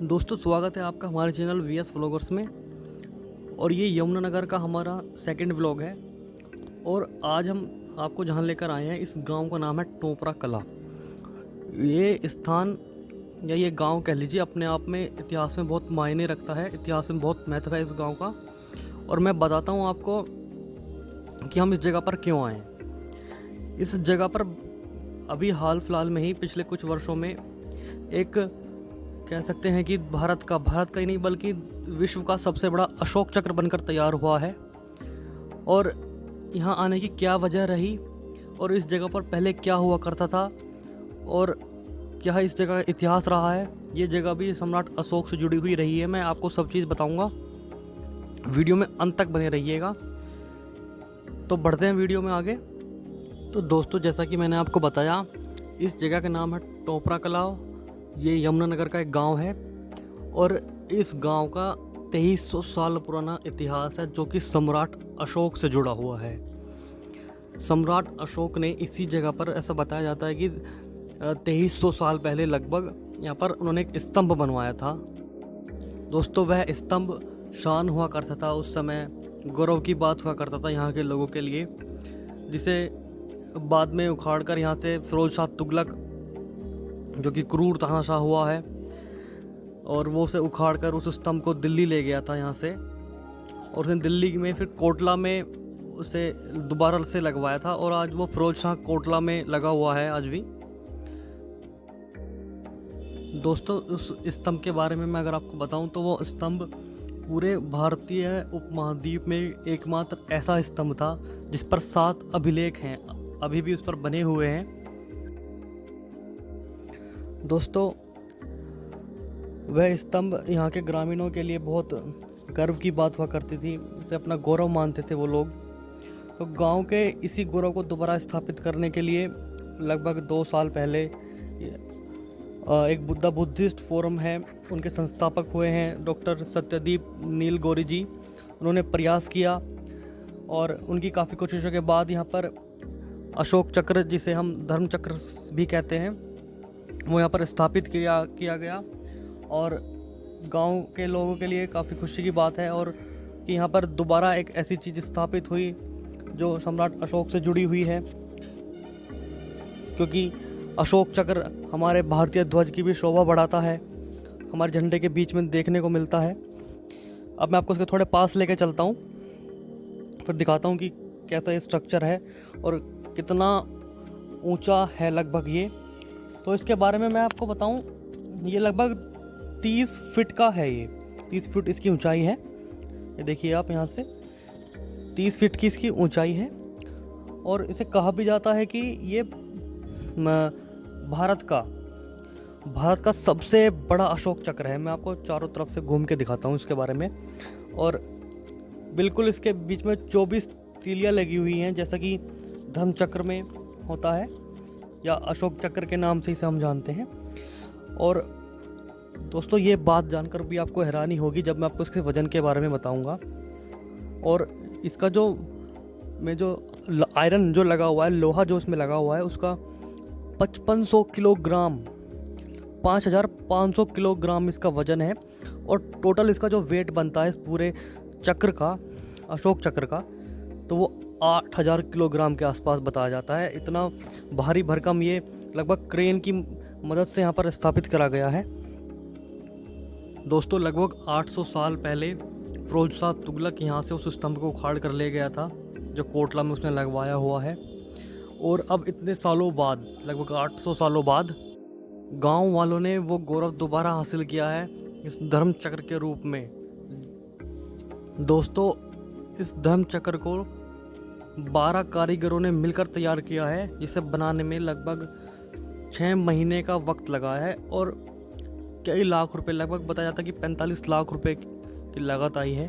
दोस्तों, स्वागत है आपका हमारे चैनल वीएस व्लॉगर्स में। और ये यमुनानगर का हमारा सेकंड व्लॉग है। और आज हम आपको जहाँ लेकर आए हैं, इस गांव का नाम है टोपरा कला। ये स्थान या ये गांव कह लीजिए, अपने आप में इतिहास में बहुत मायने रखता है। इतिहास में बहुत महत्व है इस गांव का। और मैं बताता हूँ आपको कि हम इस जगह पर क्यों आए हैं। इस जगह पर अभी हाल फिलहाल में ही पिछले कुछ वर्षों में एक कह सकते हैं कि भारत का ही नहीं बल्कि विश्व का सबसे बड़ा अशोक चक्र बनकर तैयार हुआ है। और यहाँ आने की क्या वजह रही और इस जगह पर पहले क्या हुआ करता था और क्या इस जगह का इतिहास रहा है, ये जगह भी सम्राट अशोक से जुड़ी हुई रही है। मैं आपको सब चीज़ बताऊंगा, वीडियो में अंत तक बने रहिएगा। तो बढ़ते हैं वीडियो में आगे। तो दोस्तों, जैसा कि मैंने आपको बताया, इस जगह का नाम है टोपरा कला। ये यमुनानगर का एक गांव है और इस गांव का 2300 साल पुराना इतिहास है, जो कि सम्राट अशोक से जुड़ा हुआ है। सम्राट अशोक ने इसी जगह पर, ऐसा बताया जाता है कि 2300 साल पहले लगभग यहाँ पर उन्होंने एक स्तंभ बनवाया था। दोस्तों, वह स्तंभ शान हुआ करता था उस समय, गौरव की बात हुआ करता था यहाँ के लोगों के लिए, जिसे बाद में उखाड़ कर यहाँ से फिरोज शाह तुगलक, जो कि क्रूर तानाशाह हुआ है, और वो उसे उखाड़ कर उस स्तंभ को दिल्ली ले गया था यहाँ से। और उसने दिल्ली में फिर कोटला में उसे दोबारा से लगवाया था और आज वो फिरोज शाह कोटला में लगा हुआ है आज भी। दोस्तों, उस स्तंभ के बारे में मैं अगर आपको बताऊं तो वो स्तंभ पूरे भारतीय उपमहाद्वीप में एकमात्र ऐसा स्तंभ था जिस पर 7 अभिलेख हैं, अभी भी उस पर बने हुए हैं। दोस्तों, वह स्तंभ यहाँ के ग्रामीणों के लिए बहुत गर्व की बात हुआ करती थी, इसे अपना गौरव मानते थे वो लोग। तो गांव के इसी गौरव को दोबारा स्थापित करने के लिए लगभग 2 साल पहले एक बुद्धिस्ट फोरम है, उनके संस्थापक हुए हैं डॉक्टर सत्यदीप नीलगोरी जी। उन्होंने प्रयास किया और उनकी काफ़ी कोशिशों के बाद यहाँ पर अशोक चक्र, जिसे हम धर्म चक्र भी कहते हैं, वो यहाँ पर स्थापित किया गया। और गांव के लोगों के लिए काफ़ी खुशी की बात है और कि यहाँ पर दोबारा एक ऐसी चीज़ स्थापित हुई जो सम्राट अशोक से जुड़ी हुई है, क्योंकि अशोक चक्र हमारे भारतीय ध्वज की भी शोभा बढ़ाता है, हमारे झंडे के बीच में देखने को मिलता है। अब मैं आपको उसके थोड़े पास लेके चलता हूँ, फिर दिखाता हूँ कि कैसा ये स्ट्रक्चर है और कितना ऊंचा है लगभग ये। तो इसके बारे में मैं आपको बताऊं, ये लगभग 30 फीट का है। ये 30 फीट इसकी ऊंचाई है। ये देखिए आप, यहाँ से 30 फीट की इसकी ऊंचाई है। और इसे कहा भी जाता है कि ये भारत का सबसे बड़ा अशोक चक्र है। मैं आपको चारों तरफ से घूम के दिखाता हूँ इसके बारे में। और बिल्कुल इसके बीच में 24 तीलियाँ लगी हुई हैं, जैसा कि धर्म चक्र में होता है या अशोक चक्र के नाम से इसे हम जानते हैं। और दोस्तों, ये बात जानकर भी आपको हैरानी होगी जब मैं आपको इसके वज़न के बारे में बताऊंगा। और इसका जो आयरन जो लगा हुआ है, लोहा जो इसमें लगा हुआ है, उसका 5500 किलोग्राम, 5500 किलोग्राम इसका वज़न है। और टोटल इसका जो वेट बनता है इस पूरे चक्र का, अशोक चक्र का, तो वो 8000 किलोग्राम के आसपास बताया जाता है। इतना भारी भरकम ये लगभग क्रेन की मदद से यहाँ पर स्थापित करा गया है। दोस्तों, लगभग 800 साल पहले फिरोज शाह तुगलक यहाँ से उस स्तंभ को उखाड़ कर ले गया था जो कोटला में उसने लगवाया हुआ है। और अब इतने सालों बाद, लगभग 800 सालों बाद, गांव वालों ने वो गौरव दोबारा हासिल किया है इस धर्म चक्र के रूप में। दोस्तों, इस धर्म चक्र को 12 कारीगरों ने मिलकर तैयार किया है, जिसे बनाने में लगभग 6 महीने का वक्त लगा है और कई लाख रुपए, लगभग बताया जाता है कि 45 लाख रुपए की लागत आई है।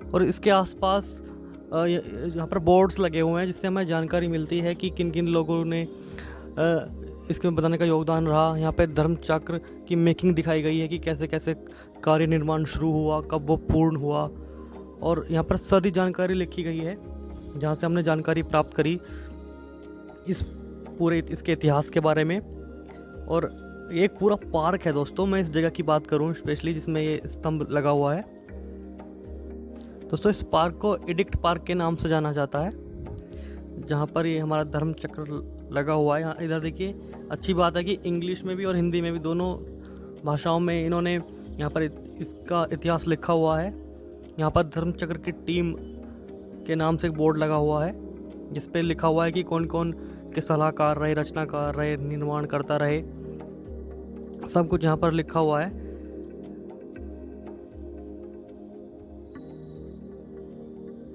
और इसके आसपास यहाँ पर बोर्ड्स लगे हुए हैं, जिससे हमें जानकारी मिलती है कि किन किन लोगों ने इसमें बताने का योगदान रहा। यहाँ पे धर्म चक्र की मेकिंग दिखाई गई है कि कैसे कैसे कार्य निर्माण शुरू हुआ, कब वो पूर्ण हुआ। और यहाँ पर सारी जानकारी लिखी गई है, जहाँ से हमने जानकारी प्राप्त करी इस पूरे इसके इतिहास के बारे में। और ये एक पूरा पार्क है दोस्तों। मैं इस जगह की बात करूं स्पेशली जिसमें ये स्तंभ लगा हुआ है। दोस्तों इस पार्क को एडिक्ट पार्क के नाम से जाना जाता है, जहाँ पर ये हमारा धर्म चक्र लगा हुआ है। यहाँ इधर देखिए, अच्छी बात है कि इंग्लिश में भी और हिंदी में भी दोनों भाषाओं में इन्होंने यहाँ पर इसका इतिहास लिखा हुआ है। यहाँ पर धर्म चक्र की टीम के नाम से एक बोर्ड लगा हुआ है जिस पे लिखा हुआ है कि कौन कौन के सलाहकार रहे, रचनाकार रहे, निर्माण करता रहे, सब कुछ यहाँ पर लिखा हुआ है।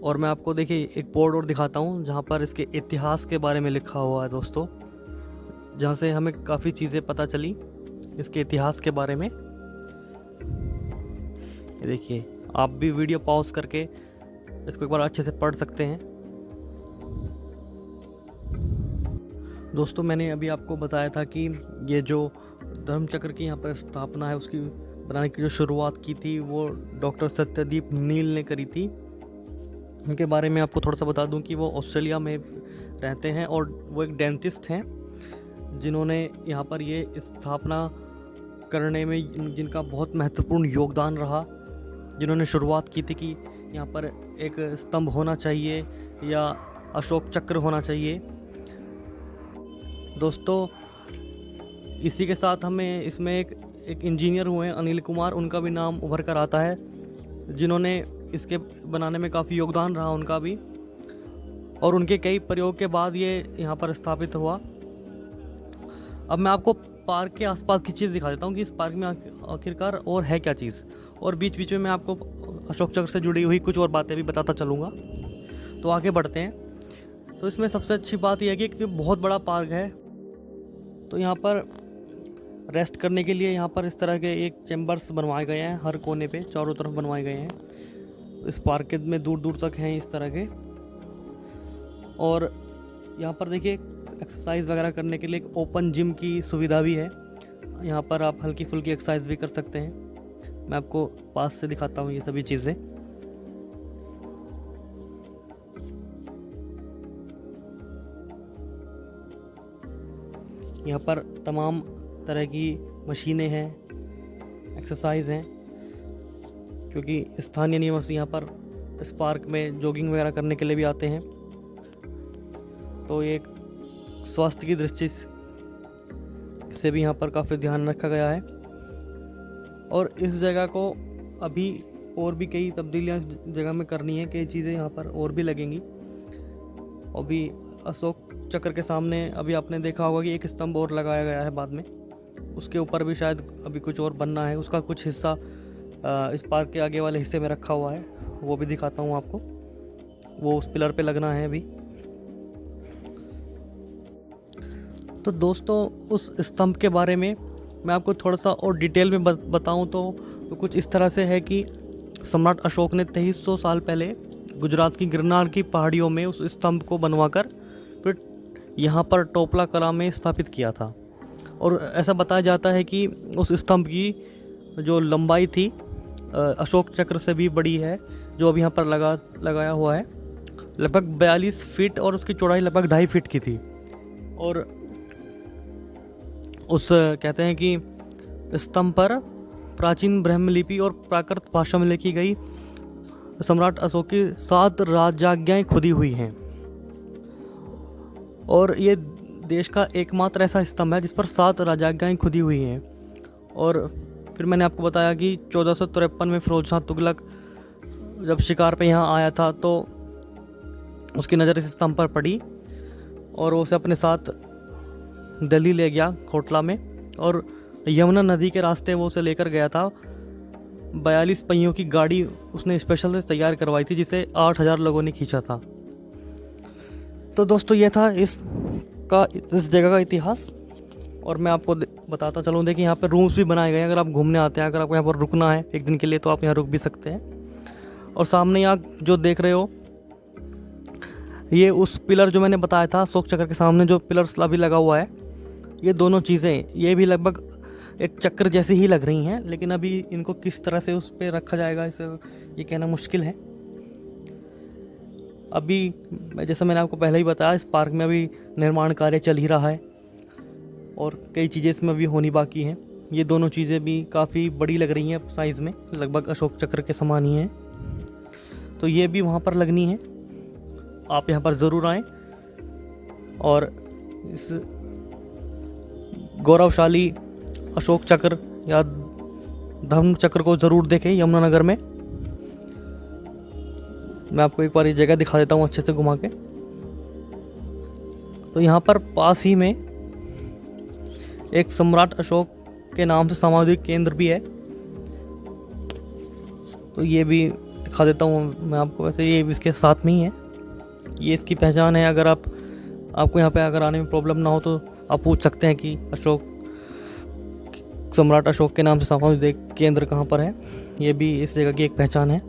और मैं आपको देखिए एक बोर्ड और दिखाता हूँ जहाँ पर इसके इतिहास के बारे में लिखा हुआ है दोस्तों, जहाँ से हमें काफ़ी चीज़ें पता चली इसके इतिहास के बारे में। ये देखिए, आप भी वीडियो पॉज करके इसको एक बार अच्छे से पढ़ सकते हैं। दोस्तों मैंने अभी आपको बताया था कि ये जो धर्मचक्र की यहाँ पर स्थापना है, उसकी बनाने की जो शुरुआत की थी वो डॉक्टर सत्यदीप नील ने करी थी। उनके बारे में आपको थोड़ा सा बता दूं कि वो ऑस्ट्रेलिया में रहते हैं और वो एक डेंटिस्ट हैं जिन्होंने यहाँ पर ये स्थापना करने में जिनका बहुत महत्वपूर्ण योगदान रहा, जिन्होंने शुरुआत की थी कि यहाँ पर एक स्तंभ होना चाहिए या अशोक चक्र होना चाहिए। दोस्तों इसी के साथ हमें इसमें एक इंजीनियर हुए हैं अनिल कुमार, उनका भी नाम उभर कर आता है, जिन्होंने इसके बनाने में काफ़ी योगदान रहा उनका भी, और उनके कई प्रयोग के बाद ये यहाँ पर स्थापित हुआ। अब मैं आपको पार्क के आसपास की चीज़ दिखा देता हूँ कि इस पार्क में आखिरकार और है क्या चीज़, और बीच बीच में मैं आपको अशोक चक्र से जुड़ी हुई कुछ और बातें भी बताता चलूँगा। तो आगे बढ़ते हैं। तो इसमें सबसे अच्छी बात यह है कि बहुत बड़ा पार्क है। तो यहाँ पर रेस्ट करने के लिए यहाँ पर इस तरह के एक चैम्बर्स बनवाए गए हैं, हर कोने पे चारों तरफ बनवाए गए हैं। इस पार्क में दूर दूर तक हैं इस तरह के। और यहाँ पर देखिए एक्सरसाइज वगैरह करने के लिए एक ओपन जिम की सुविधा भी है। यहाँ पर आप हल्की फुल्की एक्सरसाइज भी कर सकते हैं। मैं आपको पास से दिखाता हूँ ये सभी चीज़ें। यहाँ पर तमाम तरह की मशीनें हैं, एक्सरसाइज हैं, क्योंकि स्थानीय निवासी यहाँ पर इस पार्क में जॉगिंग वगैरह करने के लिए भी आते हैं। तो एक स्वास्थ्य की दृष्टि से भी यहाँ पर काफ़ी ध्यान रखा गया है। और इस जगह को अभी और भी कई तब्दीलियाँ इस जगह में करनी है, कई चीज़ें यहाँ पर और भी लगेंगी। अभी अशोक चक्र के सामने अभी आपने देखा होगा कि एक स्तंभ और लगाया गया है बाद में, उसके ऊपर भी शायद अभी कुछ और बनना है। उसका कुछ हिस्सा इस पार्क के आगे वाले हिस्से में रखा हुआ है, वो भी दिखाता हूँ आपको। वो उस पिलर पे लगना है अभी। तो दोस्तों उस स्तंभ के बारे में मैं आपको थोड़ा सा और डिटेल में बताऊं तो कुछ इस तरह से है कि सम्राट अशोक ने 2300 साल पहले गुजरात की गिरनार की पहाड़ियों में उस स्तंभ को बनवाकर फिर यहाँ पर टोपला कला में स्थापित किया था। और ऐसा बताया जाता है कि उस स्तंभ की जो लंबाई थी अशोक चक्र से भी बड़ी है, जो अभी यहाँ पर लगाया हुआ है, लगभग 42 फीट, और उसकी चौड़ाई लगभग 2.5 फीट की थी। और उस कहते हैं कि स्तंभ पर प्राचीन ब्रह्मलिपि और प्राकृत भाषा में लिखी गई सम्राट अशोक की 7 राजाज्ञाएं खुदी हुई हैं। और ये देश का एकमात्र ऐसा स्तंभ है जिस पर 7 राजाज्ञाएं खुदी हुई हैं। और फिर मैंने आपको बताया कि 1453 में फिरोज शाह तुगलक जब शिकार पे यहाँ आया था तो उसकी नज़र इस स्तंभ पर पड़ी और वो उसे अपने साथ दिल्ली ले गया कोटला में, और यमुना नदी के रास्ते वो उसे लेकर गया था। 42 पहियों की गाड़ी उसने स्पेशल से तैयार करवाई थी जिसे 8000 लोगों ने खींचा था। तो दोस्तों ये था इस जगह का इतिहास। और मैं आपको बताता चलूँ, देखिए यहाँ पर रूम्स भी बनाए गए हैं। अगर आप घूमने आते हैं, अगर आपको यहाँ पर रुकना है एक दिन के लिए, तो आप यहाँ रुक भी सकते हैं। और सामने आप जो देख रहे हो ये उस पिलर जो मैंने बताया था अशोक चक्र के सामने जो पिलर्स अभी लगा हुआ है, ये दोनों चीज़ें ये भी लगभग एक चक्र जैसी ही लग रही हैं, लेकिन अभी इनको किस तरह से उस पर रखा जाएगा इसे ये कहना मुश्किल है। अभी जैसा मैंने आपको पहले ही बताया, इस पार्क में अभी निर्माण कार्य चल ही रहा है। और कई चीज़ें इसमें अभी होनी बाकी हैं। ये दोनों चीज़ें भी काफ़ी बड़ी लग रही हैं साइज़ में, लगभग अशोक चक्र के समान ही हैं। तो ये भी वहाँ पर लगनी है, आप यहाँ पर ज़रूर आएँ और इस गौरवशाली अशोक चक्र या धर्म चक्र को ज़रूर देखें यमुनानगर में। मैं आपको एक बार ये जगह दिखा देता हूँ अच्छे से घुमा के। तो यहाँ पर पास ही में एक सम्राट अशोक के नाम से सामाजिक केंद्र भी है, तो ये भी दिखा देता हूँ मैं आपको। वैसे ये इसके साथ में ही है, ये इसकी पहचान है। अगर आपको यहाँ पे अगर आने में प्रॉब्लम ना हो तो आप पूछ सकते हैं कि सम्राट अशोक के नाम से सामाजिक केंद्र कहाँ पर है। ये भी इस जगह की एक पहचान है।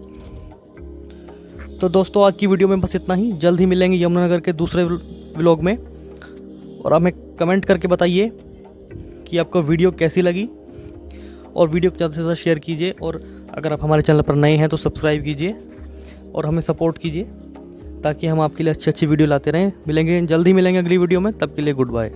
तो दोस्तों आज की वीडियो में बस इतना ही। जल्द ही मिलेंगे यमुनानगर के दूसरे व्लॉग में, और हमें कमेंट करके बताइए कि आपको वीडियो कैसी लगी, और वीडियो को ज़्यादा से ज़्यादा शेयर कीजिए। और अगर आप हमारे चैनल पर नए हैं तो सब्सक्राइब कीजिए और हमें सपोर्ट कीजिए, ताकि हम आपके लिए अच्छी अच्छी वीडियो लाते रहें। जल्दी मिलेंगे अगली वीडियो में, तब के लिए गुड बाय।